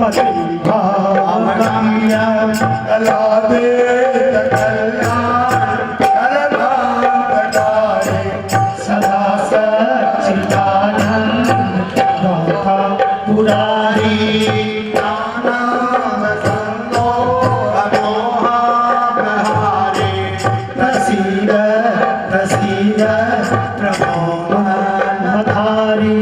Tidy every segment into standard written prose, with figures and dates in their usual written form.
पतिभावगम्य कलादे कल्याण कलनाटकारे सदा सच्चिदानंद गाथा पुरारी नाम संतो अमोहा प्रहारे प्रसीद प्रसीद प्रभो मनमधारी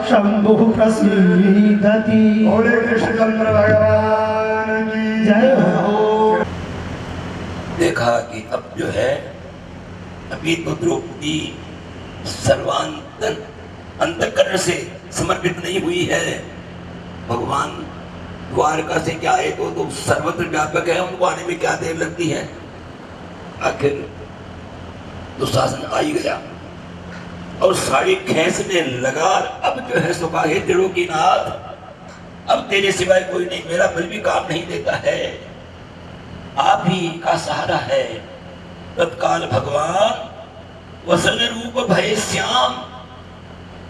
शंभु प्रसीदति। बोले कृष्ण चंद्र भगवान की जय हो। देखा कि अब जो है अभी तो द्रौपदी सर्वांतर अंतःकरण से समर्पित नहीं हुई है। भगवान द्वारका से क्या आए तो सर्वत्र व्यापक है, उनको आने में क्या देर लगती है। आखिर दुशासन आ ही गया और साड़ी खींचने लगा। अब जो है सुखाहे त्रिलोकीनाथ, अब तेरे सिवाय कोई नहीं, मेरा बल भी काम नहीं देता है, आप ही का सहारा है। तत्काल भगवान वसन रूप भय श्याम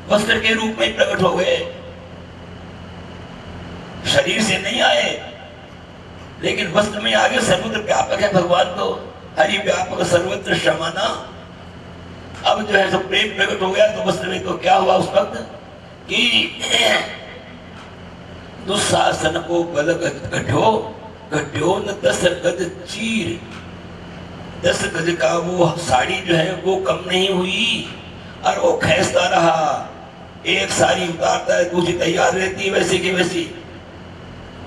वस्त्र के रूप में प्रकट हो गए। शरीर से नहीं आए लेकिन वस्त्र में आगे सर्वत्र व्यापक है भगवान, तो हरि व्यापक सर्वत्र शमाना। अब जो है सब प्रेम प्रकट हो गया तो वस्त्र में तो क्या हुआ उस वक्त कि दुशासन को बल गढ़ो गढ़ो न 10 गज चीर। 10 गज का वो साड़ी जो है वो कम नहीं हुई और वो खींचता रहा। एक साड़ी उतारता है दूसरी तैयार रहती है वैसे की वैसी।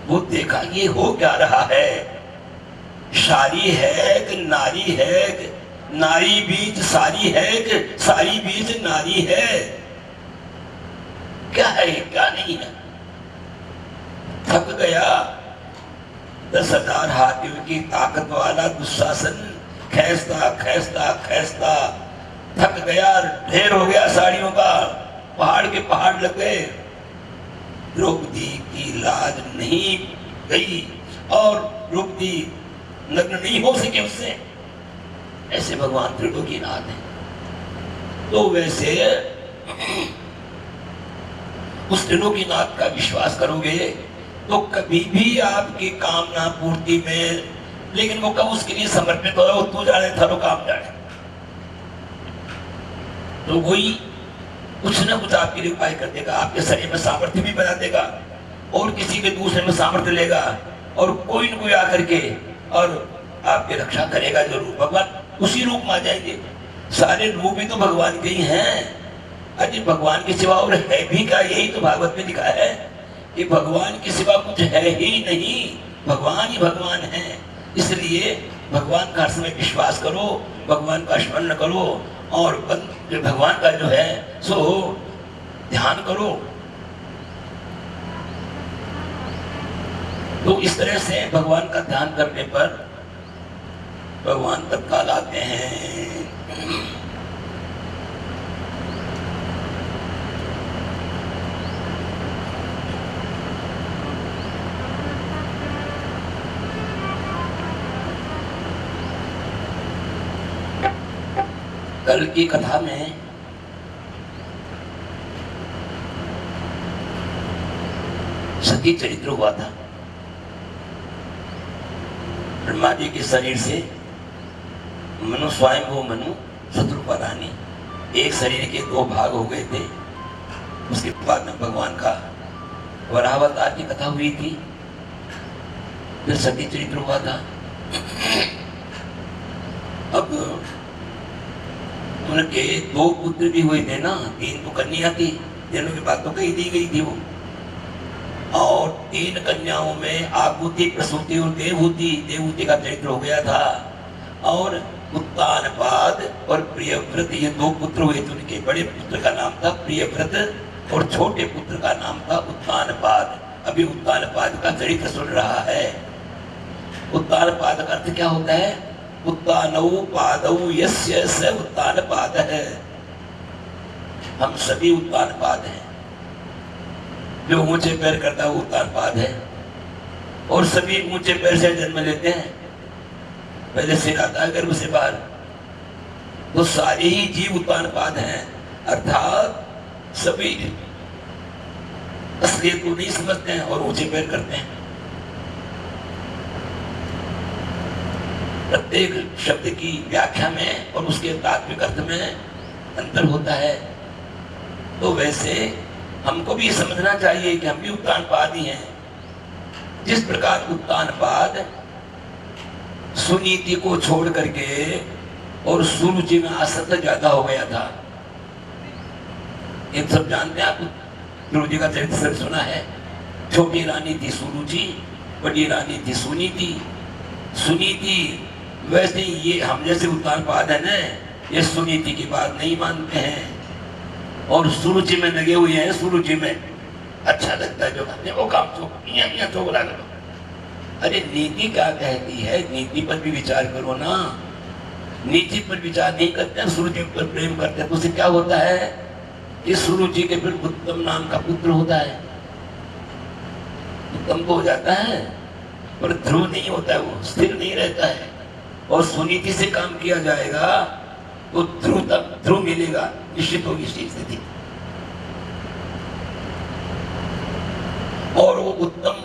वो देखा ये हो क्या रहा है, साड़ी है कि नारी है, नारी बीच सारी है कि सारी बीच नारी है, क्या है क्या नहीं है। थक गया। 10,000 हाथियों की ताकत वाला दुशासन खींचता खींचता खींचता थक गया, ढेर हो गया साड़ियों का, पहाड़ के पहाड़ लग गए। द्रौपदी की लाज नहीं गई और द्रौपदी नग्न नहीं हो सके उससे। ऐसे भगवान त्रिलोकीनाथ है। तो वैसे उस त्रिलोकीनाथ का विश्वास करोगे तो कभी भी आपकी कामना पूर्ति में, लेकिन वो कब उसके लिए समर्पित हो, वो तू जाने था काम जाने, तो वही कुछ ना कुछ आपके लिए उपाय कर देगा, आपके शरीर में सामर्थ्य भी बना देगा और किसी के दूसरे में सामर्थ्य लेगा और कोई न कोई आकर के और आपकी रक्षा करेगा जरूर। भगवान उसी रूप में आ जाएंगे। सारे रूप ही तो भगवान के ही हैं। अरे भगवान के सिवा और है भी क्या, यही तो भागवत में लिखा है कि भगवान के सिवा कुछ है ही नहीं, भगवान ही भगवान है। इसलिए भगवान का अर्थ में विश्वास करो, भगवान का स्मरण करो और भगवान का जो है सो ध्यान करो। तो इस तरह से भगवान का ध्यान करने पर भगवान तत्काल आते हैं। कल की कथा में सती चरित्र हुआ था। ब्रह्मा जी के शरीर से मनु स्वयं वो मनु शत्रुपा रानी, एक शरीर के 2 भाग हो गए थे। उसके बाद में भगवान का वराहावतार की कथा हुई थी, फिर सती चरित्र हुआ था। अब उनके 2 पुत्र भी हुए थे ना, 3 तो कन्या थी, जिनों की बात तो कही दी गई थी वो। और 3 कन्याओं में आकुति, प्रसूति और देवहूति। देवहूति का चरित्र हो गया था। और उत्तानपाद और प्रियव्रत, ये 2 पुत्र हुए थे उनके। बड़े पुत्र का नाम था प्रियव्रत और छोटे पुत्र का नाम था उत्तानपाद। अभी उत्तानपाद का चरित्र सुन रहा है। उत्तानपाद का अर्थ क्या होता है? उत्तानौ पादौ यस्य स उत्तानपाद है। हम सभी उत्तानपाद हैं। जो ऊंचे पैर करता है वो उत्तानपाद है। और सभी ऊंचे पैर से जन्म लेते हैं। पहले सिर आता है गर्भ से बाहर। तो सारे ही जीव उत्तानपाद हैं, अर्थात सभी असलियत को नहीं समझते हैं और ऊंचे पैर करते हैं। प्रत्येक शब्द की व्याख्या में और उसके तात्विक अर्थ में अंतर होता है। तो वैसे हमको भी समझना चाहिए कि हम भी उत्तानपाद ही हैं। जिस प्रकार उत्तानपाद सुनीति को छोड़ करके और सुरुचि में आसक्त ज्यादा हो गया था। ये सब जानते हैं आप? ध्रुव जी का चरित्र सब सुना है। छोटी रानी थी सुरुचि, बड़ी रानी थी सुनीति। सुनीति वैसे ये हम जैसे उत्तानपाद है ना, ये सुनीति की बात नहीं मानते हैं और सुरुचि में लगे हुए हैं। सुरुचि में अच्छा लगता है जो करते हैं वो काम तो बुला करो। अरे नीति क्या कहती है? नीति पर भी विचार करो ना। नीति पर विचार नहीं करते हैं, सुरुचि पर प्रेम करते हैं। तो उससे क्या होता है कि सुरुचि के फिर उत्तम नाम का पुत्र होता है। उत्तम तो हो जाता है पर ध्रुव नहीं होता है, वो स्थिर नहीं रहता है। और सुनीति से काम किया जाएगा तो ध्रुव मिलेगा, निश्चित होगी स्थिति। और वो उत्तम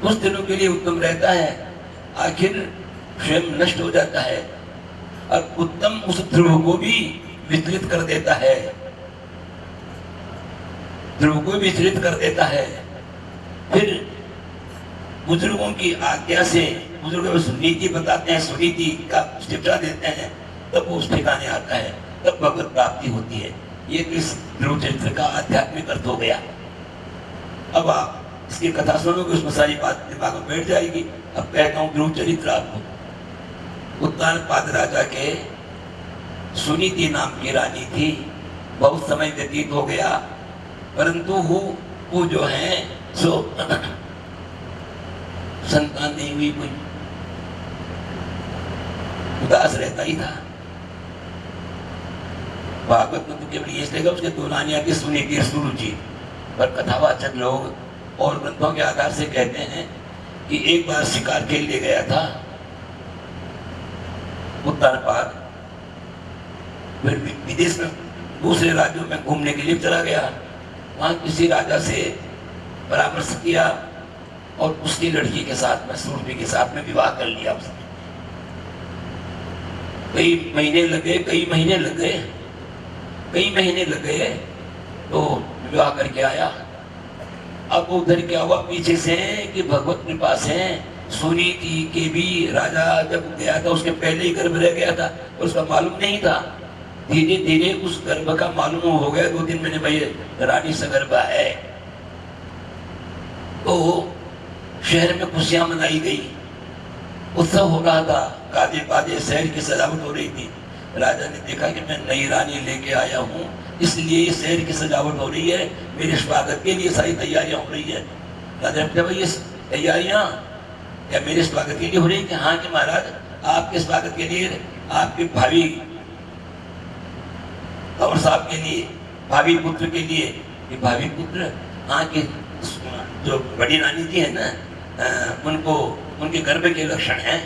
कुछ दिनों के लिए उत्तम रहता है, आखिर स्वयं नष्ट हो जाता है। और उत्तम उस ध्रुव को भी विचलित कर देता है। ध्रुव को विचलित कर देता है। फिर बुजुर्गों की आज्ञा से बुजुर्ग नीति बताते हैं, सुनीति का शिक्षा देते हैं, तब वो उस ठिकाने आता है, तब भगवत प्राप्ति होती है। ये इस ध्रुव चरित्र का आध्यात्मिक अर्थ हो गया। अब आप इसकी कथा सुनोगे उसमें सारी बात दिमाग में बैठ जाएगी। अब कहता हूँ ध्रुव चरित्र आपको। उत्तानपाद राजा के सुनीति नाम की रानी थी। बहुत समय व्यतीत हो गया, परंतु वो जो है सो संतान नहीं हुई। कोई उदास रहता ही था। भागवत में तो केवल ये लेगा उसके 2 रानियां की सुनीति और सुरुचि, पर कथावाचक लोग और ग्रंथों के आधार से कहते हैं कि एक बार शिकार खेलने गया था उत्तानपाद। फिर विदेश में दूसरे राज्यों में घूमने के लिए चला गया। वहां किसी राजा से परामर्श किया और उसकी लड़की के साथ में, सुरभि के साथ में विवाह कर लिया उसने। कई महीने लग गए तो विवाह करके आया। अब उधर क्या हुआ पीछे से कि भगवत कृपा से सुनीति के भी राजा जब गया था उसके पहले ही गर्भ रह गया था, उसका मालूम नहीं था। धीरे धीरे उस गर्भ का मालूम हो गया। 2-3 महीने भाई रानी सगर्भा है। तो शहर में खुशियां मनाई गई, उत्सव हो रहा था, गाजे बाजे शहर की सजावट हो रही थी। राजा ने देखा कि मैं नई रानी लेके आया हूँ, इसलिए शहर की सजावट हो रही है, मेरे स्वागत के लिए सारी तैयारियां हो रही है। राजा ने भाई ये तैयारियां क्या मेरे स्वागत के लिए हो रही है? कि हाँ कि महाराज आपके स्वागत के लिए, आपके भावी और साहब के लिए, भावी पुत्र के लिए। ये भावी पुत्र हाँ के जो बड़ी रानी जी है ना, उनको उनके गर्भ के लक्षण हैं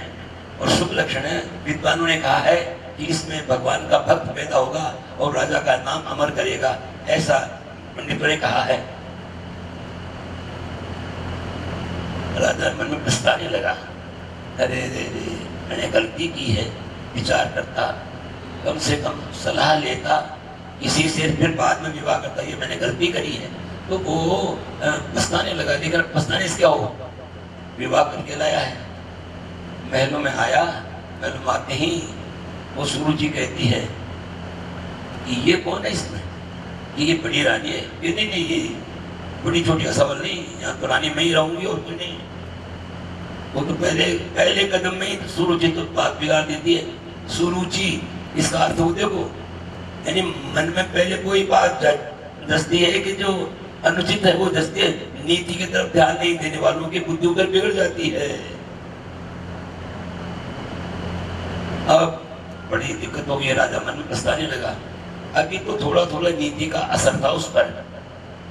और शुभ लक्षण है। विद्वानों ने कहा है कि इसमें भगवान का भक्त पैदा होगा और राजा का नाम अमर करेगा, ऐसा पंडितों ने कहा है। राजा मन में पछताने लगा, अरे रे रे मैंने गलती की है। विचार करता, कम से कम सलाह लेता, किसी से फिर बाद में विवाह करता, ये मैंने गलती करी है। तो वो पछताने लगा। लेकिन पछताने से क्या हो, विवाह करके लाया है। महलों में आया, महलों में आते ही वो सुरुचि कहती है कि ये कौन है इसमें, कि ये बड़ी रानी है। ये नहीं, बड़ी छोटी का सवाल नहीं, यहाँ तो रानी मैं ही रहूंगी और कुछ नहीं। वो तो पहले कदम में ही तो सुरुचि तो बात बिगाड़ देती है। सुरुचि इसका अर्थ हो देखो, यानी मन में पहले कोई बात दसती है कि जो अनुचित है वो दसती है। नीति की तरफ ध्यान नहीं देने वालों की बुद्धि उधर बिगड़ जाती है। अब बड़ी दिक्कत हो गई, राजा मन में पछताने लगा। अभी तो थोड़ा थोड़ा नीति का असर था उस पर,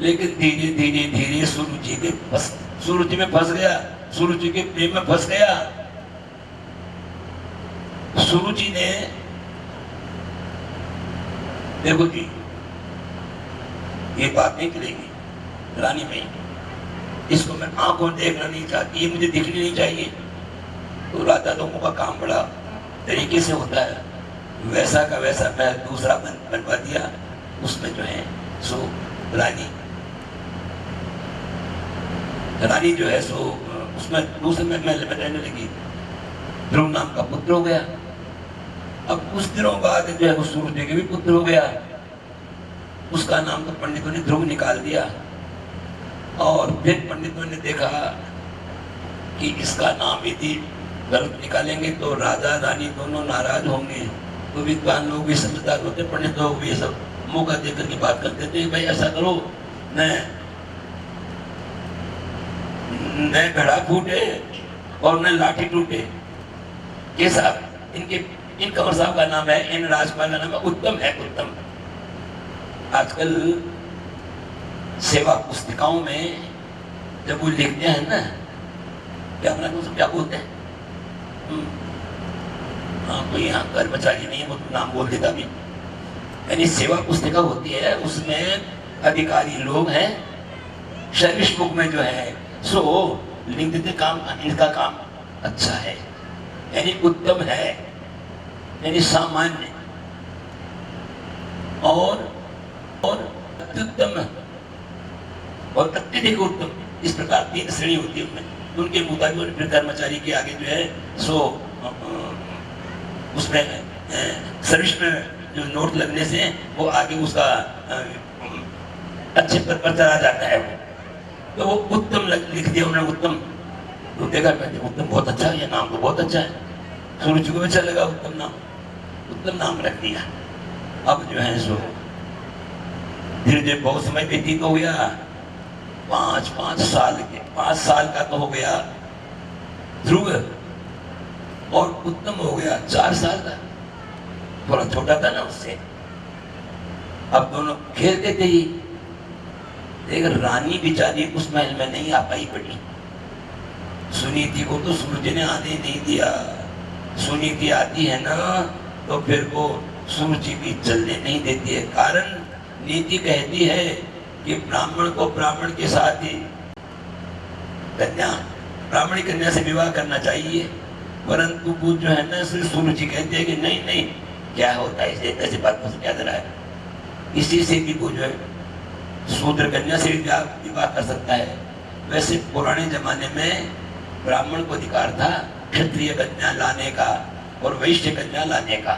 लेकिन धीरे धीरे धीरे सुरुचि में फंस गया, सुरुचि के प्रेम में फंस गया। सुरुचि ने देखो जी ये बात नहीं चलेगी, रानी में इसको मैं आंखों देखना नहीं चाहती, ये मुझे दिखनी नहीं चाहिए। तो राजा लोगों का काम बड़ा तरीके से होता है, वैसा का वैसा मैं दूसरा बनवा दिया। उसमें जो है सो रानी जो है सो उसमें दूसरे में महल में रहने लगी। ध्रुव नाम का पुत्र हो गया। अब कुछ दिनों बाद जो है वो सूर्य के भी पुत्र हो गया। उसका नाम तो पंडितों ने ध्रुव निकाल दिया। और फिर पंडितों ने देखा कि इसका नाम यदि गलत निकालेंगे तो राजा रानी दोनों नाराज होंगे। तो विद्वान लोग भी समझदार होते, पंडित लोग भी सब मौका देकर की बात करते थे, भाई ऐसा करो न घड़ा फूटे और न लाठी टूटे। ये साहब इन कंवर साहब का नाम है, इन राजपाल का नाम है उत्तम है, उत्तम। आजकल सेवा पुस्तिकाओं में जब वो लिखते हैं ना, क्या बोलते हैं, हाँ कोई यहाँ कर्मचारी नहीं वो तो नाम बोल देता भी, यानी सेवा पुस्तिका होती है, उसमें अधिकारी लोग हैं, सर्विस बुक में जो है सो लिख देते काम, इनका काम अच्छा है, यानी उत्तम है, यानी सामान्य और अत्युत्तम और अत्यधिक उत्तम, इस प्रकार 3 श्रेणी होती है उनमें। उनके मुताबिक फिर कर्मचारी के आगे जो है सो उसमें सर्विस में जो नोट लगने से वो आगे उसका अच्छे पद पर चला जाता है। तो वो उत्तम लिख दिया उन्होंने, उत्तम। तो देखा कहते उत्तम बहुत अच्छा है, ये नाम तो बहुत अच्छा है, सूरज को भी अच्छा लगा, उत्तम नाम रख दिया। अब जो है सो धीरे धीरे बहुत समय व्यतीत हो गया, 5 साल का तो हो गया ध्रुव, और उत्तम हो गया 4 साल का, थोड़ा छोटा था ना उससे। अब दोनों खेलते थे ही, लेकिन रानी बेचारी उस महल में नहीं आ पाई पड़ी। सुनीति को तो सूरज ने आने नहीं दिया। सुनीति आती है ना तो फिर वो सूरज भी चलने नहीं देती है। कारण नीति कहती है कि ब्राह्मण को ब्राह्मण के साथ ही ब्राह्मणी कन्या से विवाह करना चाहिए, परंतु वो जो है ना सूरज कहते हैं कि नहीं क्या होता है इसे, ऐसी बात मुझे क्या रहा है। इसी से भी वो जो है शूद्र कन्या से विवाह कर सकता है। वैसे पुराने जमाने में ब्राह्मण को अधिकार था क्षत्रिय कन्या लाने का और वैश्य कन्या लाने का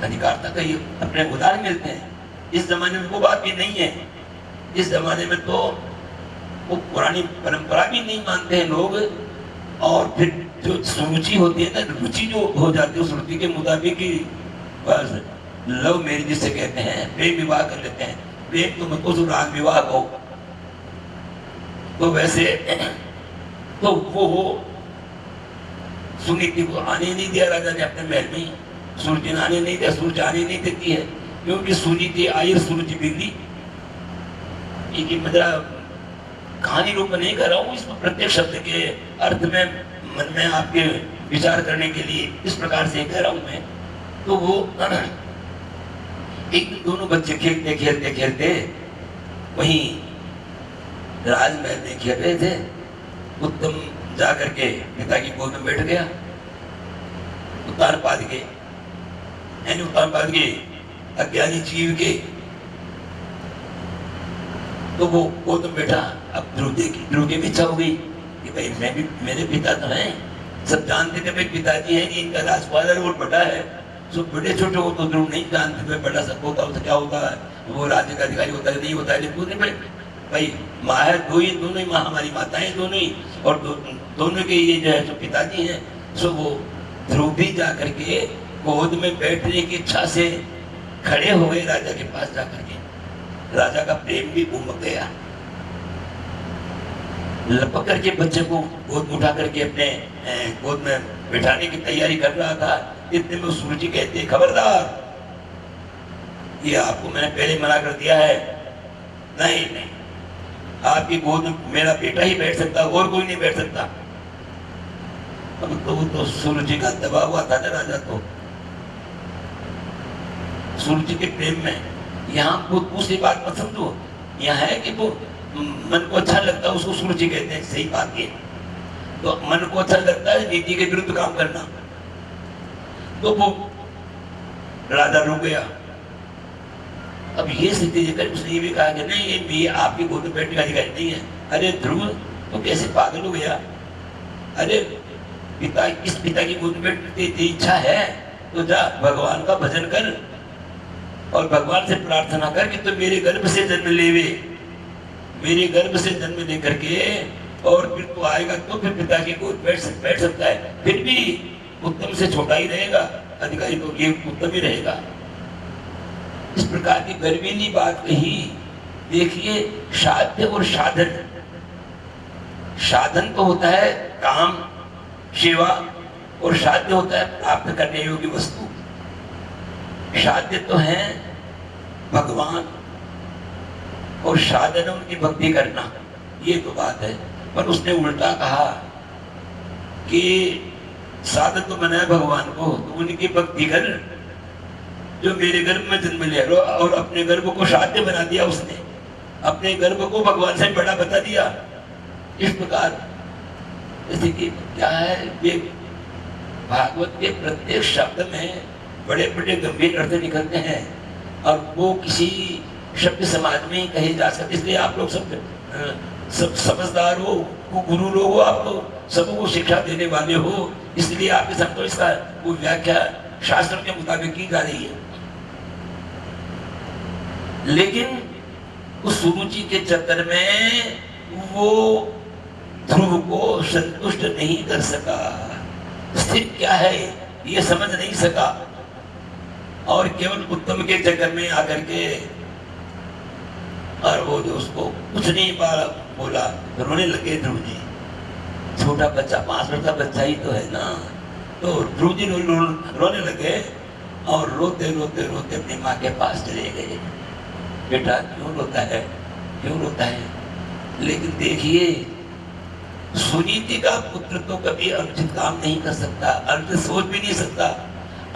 अधिकार था। कई अपने उदाहरण मिलते हैं। इस जमाने में वो बात भी नहीं है। इस जमाने में तो वो पुरानी परंपरा भी नहीं मानते हैं लोग, और फिर जो रुचि होती है ना, रुचि जो हो जाती है उस रुचि के मुताबिक ही बस लव मैरिज जिसे कहते हैं, प्रेम विवाह कर लेते हैं। प्रेम तो मत को राग विवाह को, तो वैसे तो वो सुनीति को आने नहीं दिया राजा ने अपने महल में, सूरज ने आने नहीं दिया, सूरज आने नहीं देती है, क्योंकि सुनीति आई और सूरज बिगड़ी। ये मतलब कहानी रूप में नहीं कर रहा हूँ, इसमें प्रत्येक शब्द के अर्थ में मन में आपके विचार करने के लिए इस प्रकार से कह रहा हूँ मैं। तो वो एक दोनों बच्चे खेलते खेलते खेलते वहीं राजमहल में खेल रहे थे। उत्तम जाकर के पिता की गोद में बैठ गया। उत्तानपाद के अज्ञानी जीव के, तो वो गोद में बैठा। अब ध्रुव की इच्छा हो गई कि भाई मैं भी, मेरे पिता तो हैं, सब जानते थे भाई पिताजी हैं, इनका राजपाल और बड़ा है। तो बड़े छोटे को तो ध्रुव नहीं जानते थे, बड़ा सब होता है क्या होता है, वो राज्य का अधिकारी होता है नहीं होता है। लेकिन भाई माँ है, दो ही, दोनों ही माँ हमारी माताएं दोनों ही, और दोनों के ये जो है जो पिताजी हैं, सो वो ध्रुव भी जा करके गोद में बैठने की इच्छा से खड़े हो गए राजा के पास जाकर के। राजा का प्रेम भी उमड़ गया, लपक करके बच्चे को गोद में उठा करके अपने गोद में बिठाने की तैयारी कर रहा था। इतने में सूरज कहते, खबरदार, ये आपको मैंने पहले मना कर दिया है, नहीं नहीं, आपकी गोद में मेरा बेटा ही बैठ सकता, और कोई नहीं बैठ सकता। अब तो वो तो सूरज का दबा हुआ था ना राजा, तो सूरज के प्रेम में यहाँ वो दूसरी बात मत समझो, यहाँ है कि वो मन को अच्छा लगता है उसको सूरज कहते हैं, सही बात है। तो मन को अच्छा लगता है नीति के विरुद्ध काम करना, तो वो राजा रुक गया। अब ये स्थिति देखकर उसने ये भी कहा कि नहीं, ये आपकी गोद में बैठने का अधिकार नहीं है। अरे ध्रुव, तो कैसे पागल हो गया? अरे पिता, इस पिता की गोद में बैठने की इच्छा है तो जा भगवान का भजन कर और भगवान से प्रार्थना कर कि तो मेरे गर्भ से जन्म लेवे, मेरे गर्भ से जन्म लेकर के और फिर तो आएगा तो फिर पिता की गोद बैठ सकता है, फिर भी उत्तम से छोटा ही रहेगा, अधिकारी तो ये उत्तम ही रहेगा। इस प्रकार की गर्वीली बात कही। देखिए, साध्य और साधन, साधन तो होता है काम सेवा, और साध्य होता है प्राप्त करने योग्य वस्तु। साध्य तो है भगवान और साधन उनकी भक्ति करना, ये तो बात है। पर उसने उल्टा कहा कि साधन तो बनाया भगवान को, तो उनकी भक्ति कर जो मेरे गर्भ में जन्म लिया, और अपने गर्भ को साध्य बना दिया उसने, अपने गर्भ को भगवान से बड़ा बता दिया। इस प्रकार जैसे कि क्या है, ये भागवत के प्रत्येक शब्द में बड़े बड़े गंभीर अर्थ निकलते हैं, और वो किसी शब्द समाज में ही कहे जा सकते। इसलिए आप लोग सब समझदार हो, गुरु लोग हो, आप तो सबको शिक्षा देने वाले हो, इसलिए आपके साथ तो इसका वो व्याख्या शास्त्र के मुताबिक की जा रही है। लेकिन उस सुरुचि के चक्कर में वो ध्रुव को संतुष्ट नहीं कर सका, स्थिति क्या है ये समझ नहीं सका, और केवल उत्तम के चक्कर में आकर के, और वो जो उसको कुछ नहीं बोला, रोने लगे ध्रुव जी। छोटा बच्चा, 5 वर्ष का बच्चा ही तो है ना, तो ध्रुव जी रोने लगे, और रोते रोते रोते अपनी माँ के पास चले गए। बेटा क्यों रोता है, क्यों रोता है? लेकिन देखिए, सुनीति का पुत्र तो कभी अनुचित काम नहीं कर सकता, अनुचित सोच भी नहीं सकता।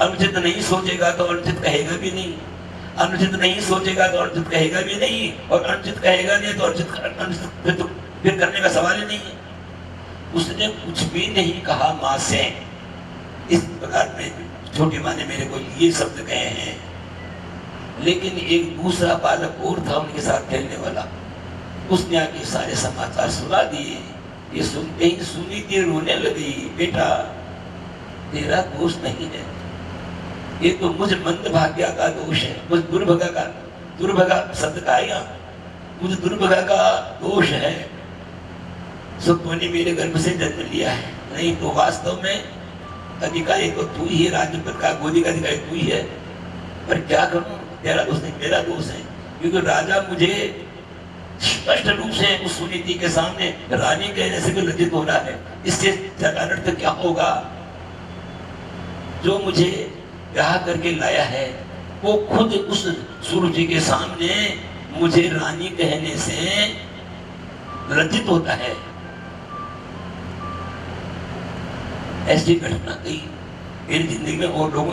अनुचित नहीं सोचेगा तो अनुचित कहेगा भी नहीं, अनुचित नहीं सोचेगा तो अनुचित कहेगा भी नहीं, और अनुचित कहेगा नहीं तो अनुचित फिर करने का सवाल ही नहीं है। उसने कुछ भी नहीं कहा माँ से। इस प्रकार में छोटी माँ ने मेरे को ये शब्द कहे हैं। लेकिन एक दूसरा बालक और था उनके साथ खेलने वाला, उसने आके सारे समाचार सुना दिए। ये सुनते ही सुनीति रोने लगी। बेटा तेरा दोष नहीं है, ये तो मुझ मंदभाग्य का दोष है, मुझ दुर्भागा का, दुर्भागा शब्द का आया, मुझ दुर्भागा का दोष है। सो तूने मेरे गर्भ से जन्म लिया है, नहीं तो वास्तव में अधिकारी तो तू ही है, राज्य पर का गोदी का अधिकारी तू ही है। पर क्या करूं, तेरा दोष नहीं मेरा दोष है, क्योंकि राजा मुझे स्पष्ट रूप से उस सुनीति के सामने रानी कहने से भी लज्जित हो रहा है। इससे अर्थ क्या होगा? जो मुझे ब्याह करके लाया है वो खुद उस सूरज के सामने मुझे रानी कहने से लज्जित होता है। ऐसी घटना कई मेरी जिंदगी में, और लोगों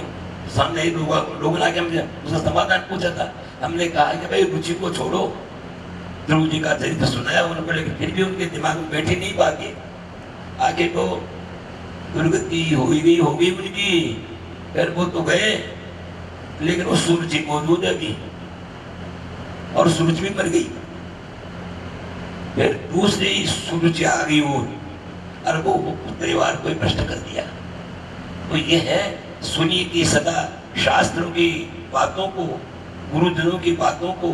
सामने लोगों ने आके मुझे उसका समाधान पूछा था। हमने कहा कि भाई रुचि को छोड़ो, ध्रुव जी का चरित्र सुनाया उनको, लेकिन फिर भी उनके दिमाग में बैठी नहीं पाती। आगे तो दुर्गति हो गई उनकी, फिर वो तो गए, लेकिन वो सूरज मौजूद है अभी, और सूरज भी मर गई। फिर दूसरी सूरज आ गई वो, और वो परिवार को भ्रष्ट कर दिया। तो ये है सुनीति, सदा शास्त्रों की बातों को, गुरुजनों की बातों को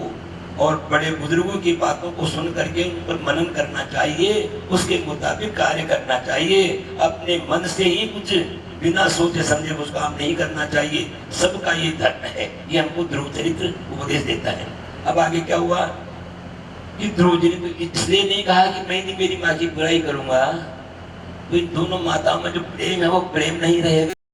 और बड़े बुजुर्गों की बातों को सुन करके उन पर मनन करना चाहिए, उसके मुताबिक कार्य करना चाहिए। अपने मन से ही कुछ बिना सोचे समझे कुछ काम नहीं करना चाहिए। सबका ये धर्म है, ये हमको ध्रुव चरित्र उपदेश देता है। अब आगे क्या हुआ कि ध्रुव चरित्र इसलिए नहीं कहा कि मैं नहीं मेरी माँ की बुराई करूंगा, तो इन दोनों माताओं में जो प्रेम है वो प्रेम नहीं रहेगा।